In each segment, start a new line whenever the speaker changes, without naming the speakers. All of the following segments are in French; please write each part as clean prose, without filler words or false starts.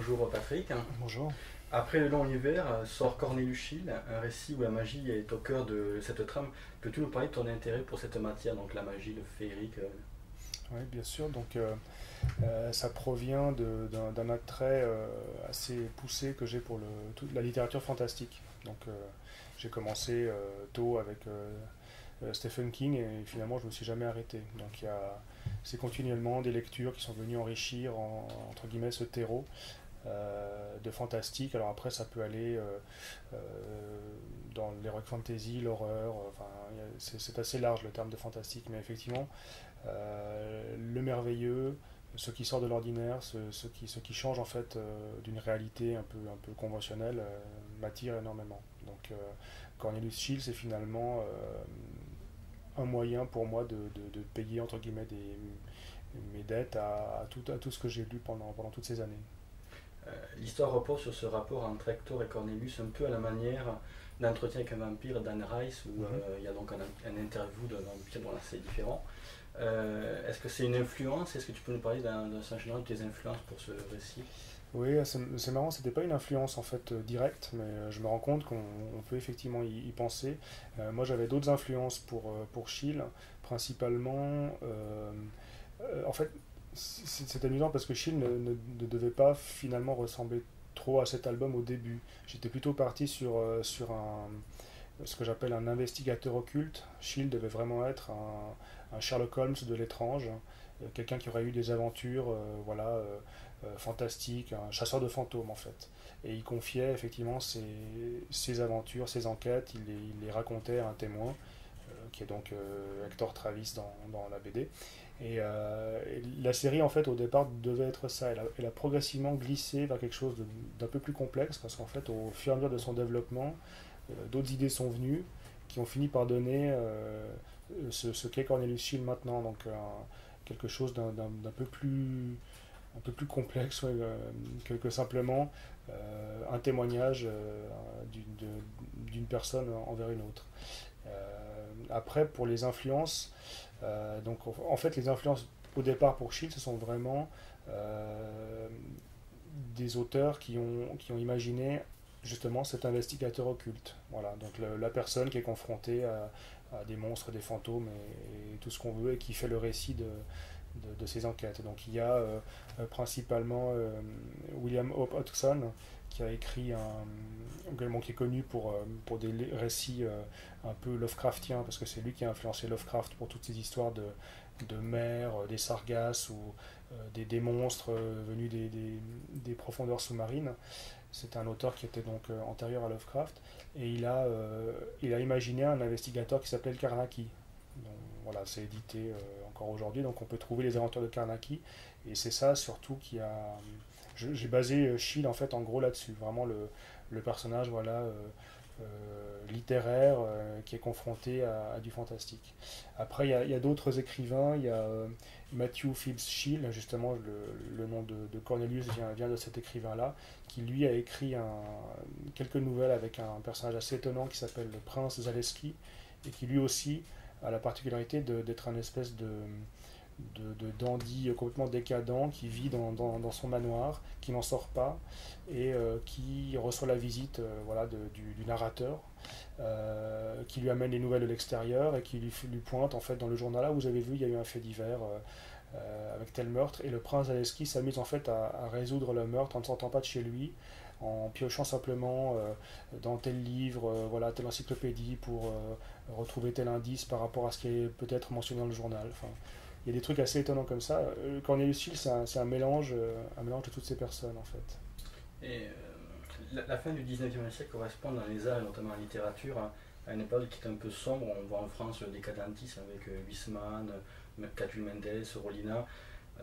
Bonjour Patrick.
Bonjour.
Après le long hiver sort Cornelius Schill, un récit où la magie est au cœur de cette trame. Peux-tu nous parler de ton intérêt pour cette matière, donc la magie, le féerique
Oui, bien sûr. Ça provient d'un attrait assez poussé que j'ai pour toute la littérature fantastique. J'ai commencé tôt avec Stephen King et finalement je me suis jamais arrêté. C'est continuellement des lectures qui sont venues enrichir entre guillemets ce terreau de fantastique. Alors après, ça peut aller euh, dans l'heroic fantasy, l'horreur, enfin, c'est assez large le terme de fantastique, mais effectivement, le merveilleux, ce qui sort de l'ordinaire, ce qui change en fait d'une réalité un peu conventionnelle, m'attire énormément. Cornelius Schill, c'est finalement un moyen pour moi de payer entre guillemets mes dettes à tout ce que j'ai lu pendant toutes ces années.
L'histoire repose sur ce rapport entre Hector et Cornelius, un peu à la manière d'Entretien avec un vampire d'Anne Rice, où
Mhm.
il y a donc un interview d'un vampire dont là c'est différent. Est-ce que c'est une influence? Est-ce que tu peux nous parler d'un sens général de tes influences pour ce récit?
Oui, c'est marrant, c'était pas une influence en fait directe, mais je me rends compte qu'on peut effectivement y penser. Moi j'avais d'autres influences pour Chill, principalement. En fait, c'est amusant parce que Chill ne devait pas finalement ressembler trop à cet album au début. J'étais plutôt parti sur ce que j'appelle un investigateur occulte. Chill devait vraiment être un Sherlock Holmes de l'étrange, quelqu'un qui aurait eu des aventures fantastiques, un chasseur de fantômes en fait. Et il confiait effectivement ses aventures, ses enquêtes, il les racontait à un témoin, qui est donc Hector Travis dans la BD. Et la série, en fait, au départ, devait être ça. Elle a progressivement glissé vers quelque chose d'un peu plus complexe, parce qu'en fait, au fur et à mesure de son développement, d'autres idées sont venues qui ont fini par donner ce qu'est Cornelius Schill maintenant. Quelque chose un peu plus complexe ouais, que simplement un témoignage d'une personne envers une autre. Après, pour les influences, en fait, les influences au départ pour Shield, ce sont vraiment des auteurs qui ont imaginé justement cet investigateur occulte. Voilà, donc la personne qui est confrontée à des monstres, des fantômes et tout ce qu'on veut et qui fait le récit de ces enquêtes. Donc il y a principalement William Hope Hodgson qui a écrit également qui est connu pour des récits un peu Lovecraftiens parce que c'est lui qui a influencé Lovecraft pour toutes ces histoires de mer, des sargasses ou des monstres venus des profondeurs sous-marines. C'est un auteur qui était donc antérieur à Lovecraft et il a imaginé un investigateur qui s'appelait le Karnaki. Donc, voilà, c'est édité encore aujourd'hui, donc on peut trouver les aventures de Karnaki et c'est ça surtout qui a. J'ai basé Shield en fait en gros là-dessus, vraiment le personnage voilà littéraire qui est confronté à du fantastique. Après il y a d'autres écrivains, il y a Matthew Phibbs Shield, justement le nom de Cornelius vient de cet écrivain-là, qui lui a écrit quelques nouvelles avec un personnage assez étonnant qui s'appelle le prince Zaleski et qui lui aussi a la particularité d'être un espèce de dandy complètement décadent qui vit dans son manoir, qui n'en sort pas et qui reçoit la visite voilà, du narrateur qui lui amène les nouvelles de l'extérieur et qui lui pointe en fait dans le journal là vous avez vu il y a eu un fait divers avec tel meurtre et le prince Zaleski s'amuse en fait à résoudre le meurtre en ne sortant pas de chez lui en piochant simplement dans tel livre, voilà, telle encyclopédie pour retrouver tel indice par rapport à ce qui est peut-être mentionné dans le journal. Enfin, il y a des trucs assez étonnants comme ça. Cornelius Shield, c'est un mélange de toutes ces personnes en fait.
Et la fin du 19e siècle correspond dans les arts, et notamment en littérature, à une époque qui est un peu sombre. On voit en France le décadentisme avec Huysmans, Catulle Mendes, Rolina.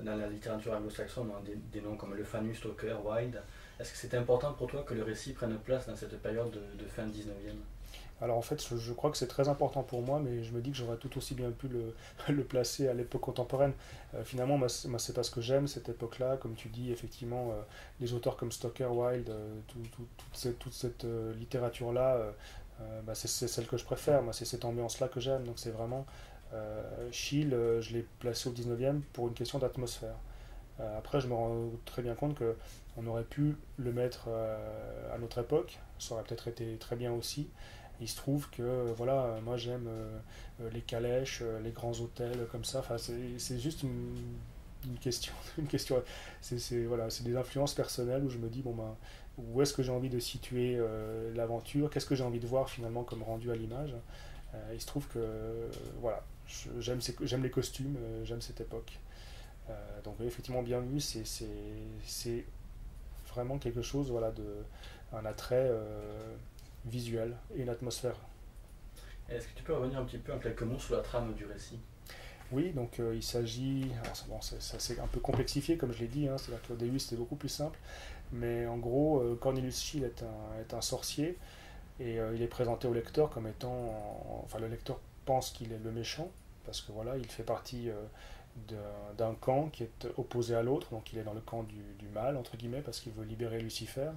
Dans la littérature anglo-saxonne, on a des noms comme Le Fanu, Stoker, Wilde. Est-ce que c'est important pour toi que le récit prenne place dans cette période de fin 19e?
Alors en fait, je crois que c'est très important pour moi, mais je me dis que j'aurais tout aussi bien pu le placer à l'époque contemporaine. Finalement, moi, c'est pas ce que j'aime, cette époque-là. Comme tu dis, effectivement, les auteurs comme Stoker, Wilde, toute cette littérature-là, bah, c'est celle que je préfère. Moi, c'est cette ambiance-là que j'aime. Donc c'est vraiment Chill, je l'ai placé au 19e pour une question d'atmosphère. Après, je me rends très bien compte que on aurait pu le mettre à notre époque, ça aurait peut-être été très bien aussi. Il se trouve que voilà, moi j'aime les calèches, les grands hôtels comme ça. Enfin, c'est juste une question, une question. Voilà, c'est des influences personnelles où je me dis bon ben, où est-ce que j'ai envie de situer l'aventure, qu'est-ce que j'ai envie de voir finalement comme rendu à l'image. Il se trouve que voilà, j'aime les costumes, j'aime cette époque. Donc oui, effectivement bien vu, c'est vraiment quelque chose, voilà, de un attrait visuel et une atmosphère.
Est-ce que tu peux revenir un petit peu en quelques mots sur la trame du récit?
Oui, donc il s'agit, alors bon, c'est un peu complexifié comme je l'ai dit, hein, c'est-à-dire qu'au début c'était beaucoup plus simple, mais en gros Cornelius Shield est un sorcier et il est présenté au lecteur comme étant, enfin le lecteur pense qu'il est le méchant parce que voilà, il fait partie d'un camp qui est opposé à l'autre, donc il est dans le camp du mal entre guillemets parce qu'il veut libérer Lucifer.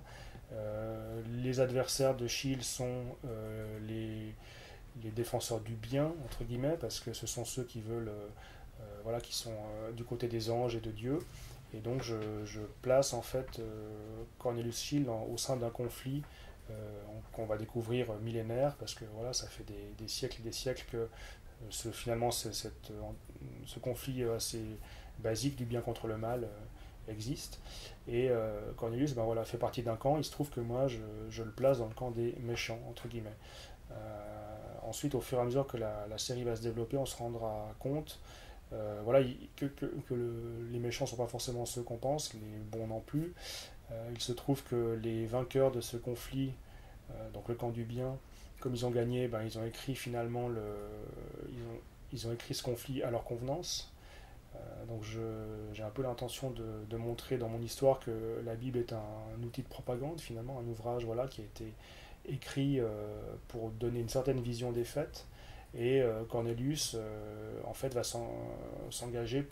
Les adversaires de Shield sont les défenseurs du bien, entre guillemets, parce que ce sont ceux qui veulent, voilà, qui sont du côté des anges et de Dieu. Et donc je place en fait Cornelius Shield au sein d'un conflit qu'on va découvrir millénaire, parce que voilà, ça fait des siècles et des siècles que finalement ce conflit assez basique du bien contre le mal existe. Et Cornelius ben, voilà, fait partie d'un camp. Il se trouve que moi, je le place dans le camp des méchants, entre guillemets. Ensuite, au fur et à mesure que la série va se développer, on se rendra compte voilà, les méchants ne sont pas forcément ceux qu'on pense, les bons non plus. Il se trouve que les vainqueurs de ce conflit, donc le camp du bien, comme ils ont gagné, ben, ils ont écrit finalement ils ont écrit ce conflit à leur convenance. Donc j'ai un peu l'intention de montrer dans mon histoire que la Bible est un outil de propagande, finalement, un ouvrage voilà, qui a été écrit pour donner une certaine vision des faits. Et Cornelius, en fait, va s'engager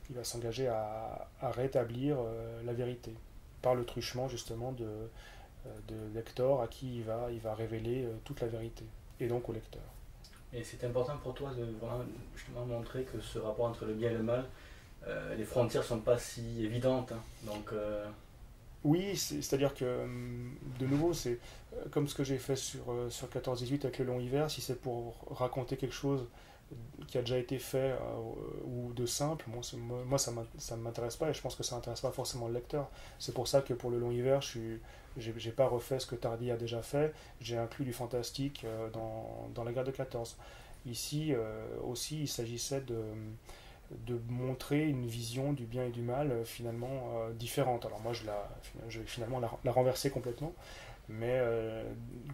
il va s'engager à rétablir la vérité par le truchement justement de lecteur à qui il va révéler toute la vérité et donc au lecteur.
Et c'est important pour toi de vraiment justement montrer que ce rapport entre le bien et le mal, les frontières sont pas si évidentes, hein. Donc,
Oui, c'est-à-dire que, de nouveau, c'est comme ce que j'ai fait sur 14-18 avec le long hiver, si c'est pour raconter quelque chose qui a déjà été fait ou de simple, moi ça ne m'intéresse pas et je pense que ça n'intéresse pas forcément le lecteur. C'est pour ça que pour le long hiver, j'ai pas refait ce que Tardy a déjà fait, j'ai inclus du fantastique dans la guerre de 14. Ici aussi, il s'agissait de montrer une vision du bien et du mal finalement différente. Alors moi je vais finalement la renverser complètement, mais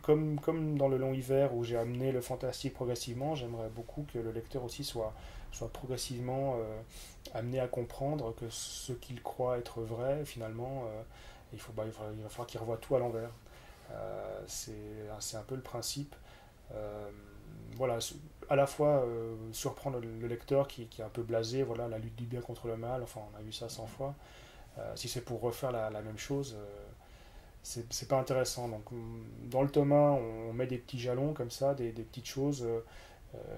comme dans le long hiver où j'ai amené le fantastique progressivement, j'aimerais beaucoup que le lecteur aussi soit progressivement amené à comprendre que ce qu'il croit être vrai finalement, il va falloir qu'il revoie tout à l'envers. C'est un peu le principe. Euh, voilà, à la fois surprendre le lecteur qui est un peu blasé, voilà, la lutte du bien contre le mal, enfin on a vu ça 100 fois. Si c'est pour refaire la même chose, c'est pas intéressant. Donc dans le tome 1, on met des petits jalons comme ça, des petites choses.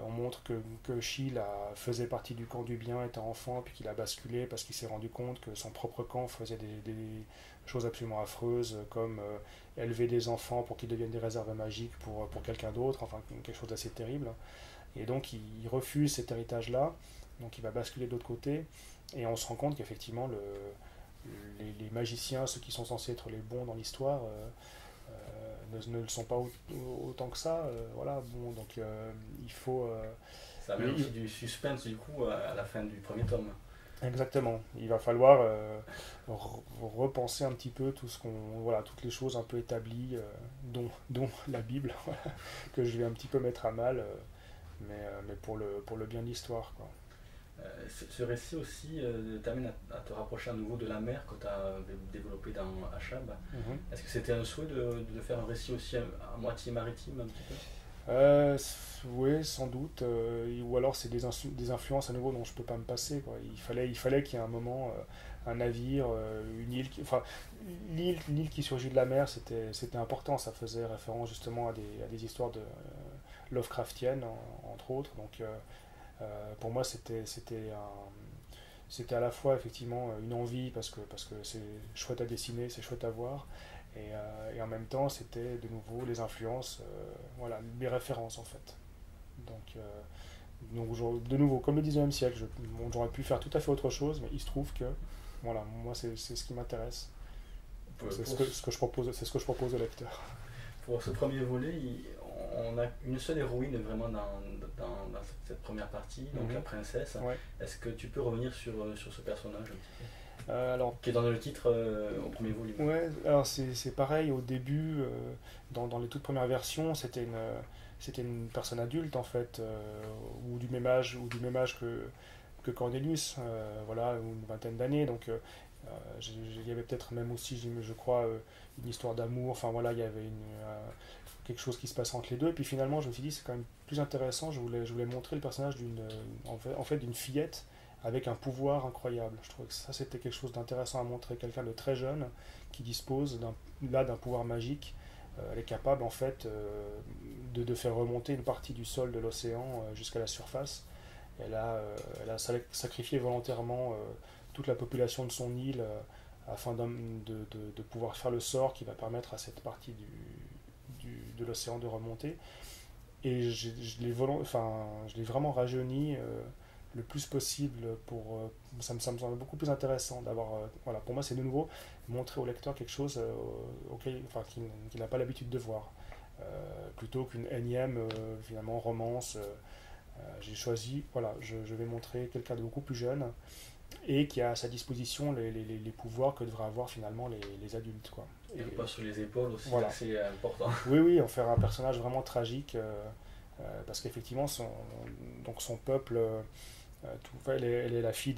On montre que Shield faisait partie du camp du bien étant enfant, puis qu'il a basculé parce qu'il s'est rendu compte que son propre camp faisait des choses absolument affreuses, comme élever des enfants pour qu'ils deviennent des réserves magiques pour quelqu'un d'autre, enfin quelque chose d'assez terrible. Et donc il refuse cet héritage-là, donc il va basculer de l'autre côté, et on se rend compte qu'effectivement les magiciens, ceux qui sont censés être les bons dans l'histoire, ne le sont pas autant que ça. Voilà, bon, donc il faut.
ça amène aussi du suspense du coup à la fin du premier tome.
Exactement. Il va falloir repenser un petit peu voilà, toutes les choses un peu établies, dont la Bible, voilà, que je vais un petit peu mettre à mal, mais pour le bien de l'histoire, quoi.
Ce récit aussi t'amène à te rapprocher à nouveau de la mer que tu as développé dans Achab.
Mhm.
Est-ce que c'était un souhait de faire un récit aussi à moitié maritime un petit peu?
Oui, sans doute. Ou alors c'est des influences à nouveau dont je peux pas me passer, quoi. Il fallait qu'il y ait un moment, un navire, une île, enfin l'île qui surgit de la mer, c'était important. Ça faisait référence justement à des histoires de Lovecraftiennes entre autres. Donc pour moi c'était à la fois effectivement une envie parce que c'est chouette à dessiner, c'est chouette à voir, et en même temps c'était de nouveau les influences, voilà, les références en fait. Donc, de nouveau, comme le 19e siècle, bon, j'aurais pu faire tout à fait autre chose, mais il se trouve que voilà, moi c'est ce qui m'intéresse. Donc c'est ce que je propose, c'est ce que je propose au lecteur.
Pour ce premier volet, on a une seule héroïne vraiment dans cette première partie, donc la princesse.
Ouais.
Est-ce que tu peux revenir sur ce personnage un petit peu
Alors,
qui est dans le titre au premier volume?
ouais, alors c'est pareil, au début, dans les toutes premières versions, c'était une personne adulte en fait, ou du même âge que Cornelius, voilà, ou une vingtaine d'années, donc il y avait peut-être même aussi, je crois, une histoire d'amour, enfin voilà, il y avait quelque chose qui se passait entre les deux, et puis finalement je me suis dit c'est quand même plus intéressant, je voulais montrer le personnage en fait, d'une fillette avec un pouvoir incroyable. Je trouvais que ça c'était quelque chose d'intéressant à montrer, quelqu'un de très jeune qui dispose d'un pouvoir magique. Elle est capable en fait de faire remonter une partie du sol de l'océan jusqu'à la surface. Elle a sacrifié volontairement toute la population de son île afin de pouvoir faire le sort qui va permettre à cette partie de l'océan de remonter. Et je l'ai vraiment rajeuni le plus possible ça me semble beaucoup plus intéressant d'avoir voilà, pour moi c'est de nouveau montrer au lecteur quelque chose qu'il n'a pas l'habitude de voir, plutôt qu'une énième finalement romance. J'ai choisi, voilà, je vais montrer quelqu'un de beaucoup plus jeune et qui a à sa disposition les pouvoirs que devraient avoir finalement les adultes, quoi.
Et on passe sur les épaules aussi,
voilà.
c'est important.
Oui, oui, en faire un personnage vraiment tragique, parce qu'effectivement son peuple, elle est la fille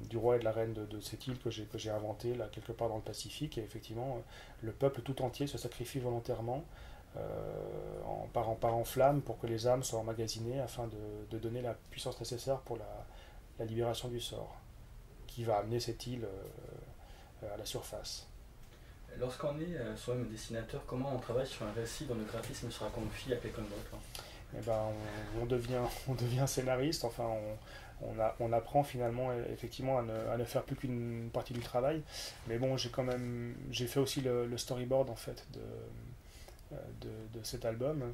du roi et de la reine de cette île que j'ai inventée là quelque part dans le Pacifique, et effectivement le peuple tout entier se sacrifie volontairement, part en flamme pour que les âmes soient emmagasinées afin de donner la puissance nécessaire pour la libération du sort qui va amener cette île à la surface.
Lorsqu'on est soi-même dessinateur, comment on travaille sur un récit dont le graphisme sera confié à quelqu'un d'autre?
Eh ben, on devient scénariste, enfin on apprend finalement effectivement à ne faire plus qu'une partie du travail. Mais bon, j'ai fait aussi le storyboard en fait de cet album.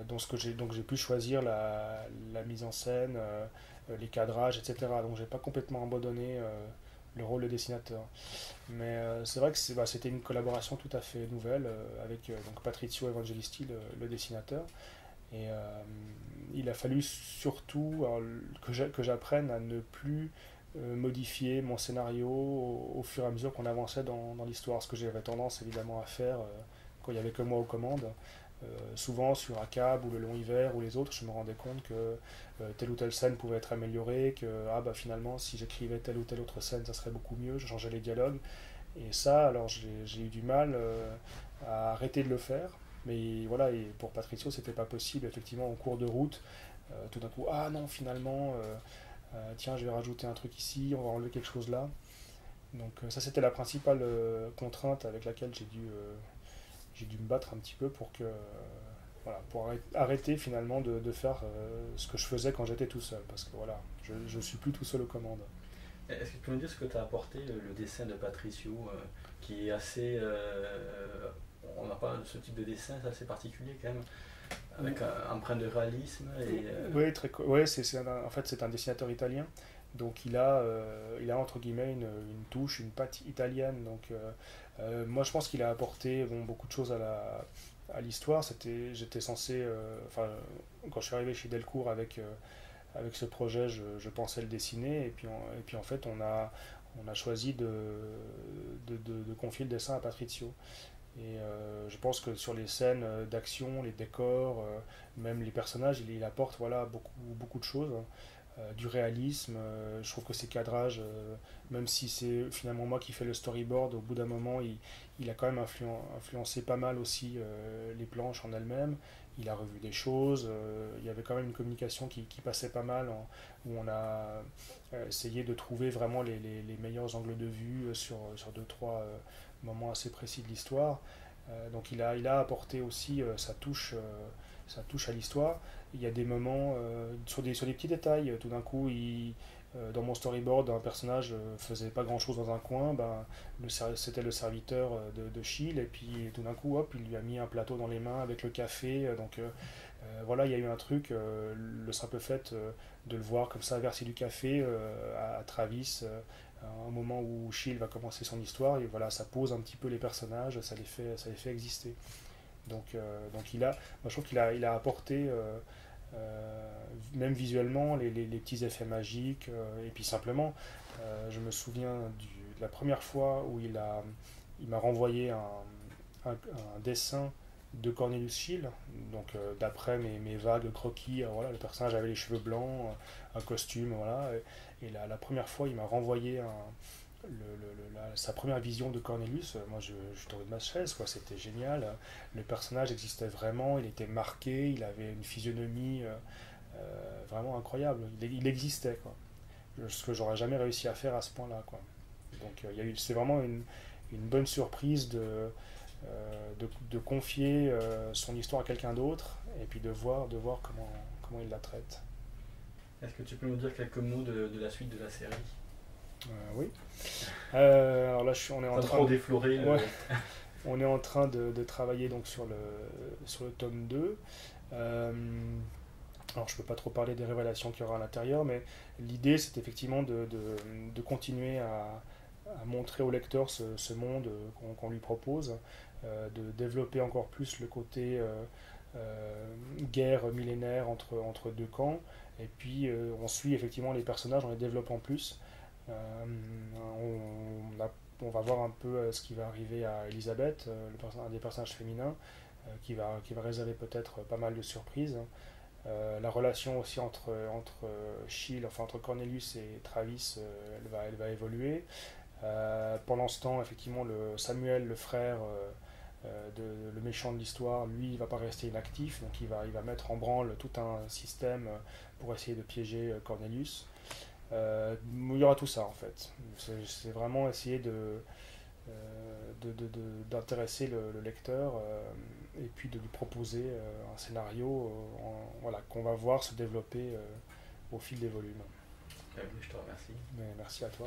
Donc j'ai pu choisir la mise en scène, les cadrages, etc. Donc j'ai pas complètement abandonné le rôle de dessinateur. Mais c'est vrai que c'était une collaboration tout à fait nouvelle avec donc Patrizio Evangelisti, le dessinateur. Et il a fallu surtout que j'apprenne à ne plus modifier mon scénario au fur et à mesure qu'on avançait dans l'histoire, ce que j'avais tendance évidemment à faire quand il n'y avait que moi aux commandes. Souvent sur ACAB ou le long hiver ou les autres, je me rendais compte que telle ou telle scène pouvait être améliorée, que finalement si j'écrivais telle ou telle autre scène ça serait beaucoup mieux, je changeais les dialogues. Et ça, alors j'ai eu du mal à arrêter de le faire. Mais voilà, et pour Patricio, c'était pas possible. Effectivement, en cours de route, tout d'un coup, ah non, finalement, tiens, je vais rajouter un truc ici, on va enlever quelque chose là. Donc ça, c'était la principale contrainte avec laquelle j'ai dû me battre un petit peu pour que voilà, pour arrêter finalement de faire ce que je faisais quand j'étais tout seul, parce que voilà, je suis plus tout seul aux commandes.
Est-ce que tu peux me dire ce que t'as apporté le dessin de Patricio, qui est assez... on n'a pas ce type de dessin, c'est assez particulier quand même, avec un empreinte de réalisme et...
Oui, en fait c'est un dessinateur italien, donc il a entre guillemets une touche, une patte italienne. Donc moi je pense qu'il a apporté beaucoup de choses à l'histoire. J'étais censé, quand je suis arrivé chez Delcourt avec ce projet, je pensais le dessiner, et puis en fait on a choisi de confier le dessin à Patrizio. Et je pense que sur les scènes d'action, les décors, même les personnages, il apporte voilà, beaucoup de choses, du réalisme. Je trouve que ces cadrages, même si c'est finalement moi qui fais le storyboard, au bout d'un moment, il a quand même influencé pas mal aussi les planches en elles-mêmes. Il a revu des choses. Il y avait quand même une communication qui passait pas mal, où on a essayé de trouver vraiment les meilleurs angles de vue sur deux, trois moments assez précis de l'histoire. Donc il a apporté aussi ça touche à l'histoire. Il y a des moments sur des petits détails. Tout d'un coup, dans mon storyboard, un personnage faisait pas grand chose dans un coin, ben, c'était le serviteur de Shield, et puis tout d'un coup, hop, il lui a mis un plateau dans les mains avec le café. Voilà, il y a eu un truc, le simple fait de le voir comme ça verser du café à Travis, à un moment où Shield va commencer son histoire, et voilà, ça pose un petit peu les personnages, ça les fait exister. Donc moi, je trouve il a apporté, même visuellement, les petits effets magiques, et puis simplement, je me souviens de la première fois où il m'a renvoyé un dessin de Cornelius Shield, donc d'après mes vagues croquis, voilà, le personnage avait les cheveux blancs, un costume, voilà, et la première fois il m'a renvoyé sa première vision de Cornelius, moi je suis tombé de ma chaise, quoi, c'était génial, le personnage existait vraiment, il était marqué, il avait une physionomie vraiment incroyable, il existait, quoi, ce que j'aurais jamais réussi à faire à ce point-là, quoi. Donc c'est vraiment une bonne surprise de confier son histoire à quelqu'un d'autre et puis de voir comment il la traite.
Est-ce que tu peux nous dire quelques mots de la suite de la série?
Oui. Alors là, on est en
Sans
train
trop déflorer
ouais, on est en train de travailler donc sur le tome 2. Alors je ne peux pas trop parler des révélations qu'il y aura à l'intérieur, mais l'idée c'est effectivement de continuer à montrer au lecteur ce monde qu'on lui propose, de développer encore plus le côté guerre millénaire entre deux camps, et puis on suit effectivement les personnages, on les développe en plus. On va voir un peu ce qui va arriver à Elisabeth, un des personnages féminins, qui va réserver peut-être pas mal de surprises. La relation aussi entre Shield, enfin entre Cornelius et Travis, elle va évoluer. Pendant ce temps, effectivement, Samuel, le frère, le méchant de l'histoire, lui, il ne va pas rester inactif, donc il va mettre en branle tout un système pour essayer de piéger Cornelius. Il y aura tout ça en fait. C'est vraiment essayer d'intéresser le lecteur, et puis de lui proposer un scénario voilà, qu'on va voir se développer au fil des volumes.
Je te remercie.
Mais merci à toi.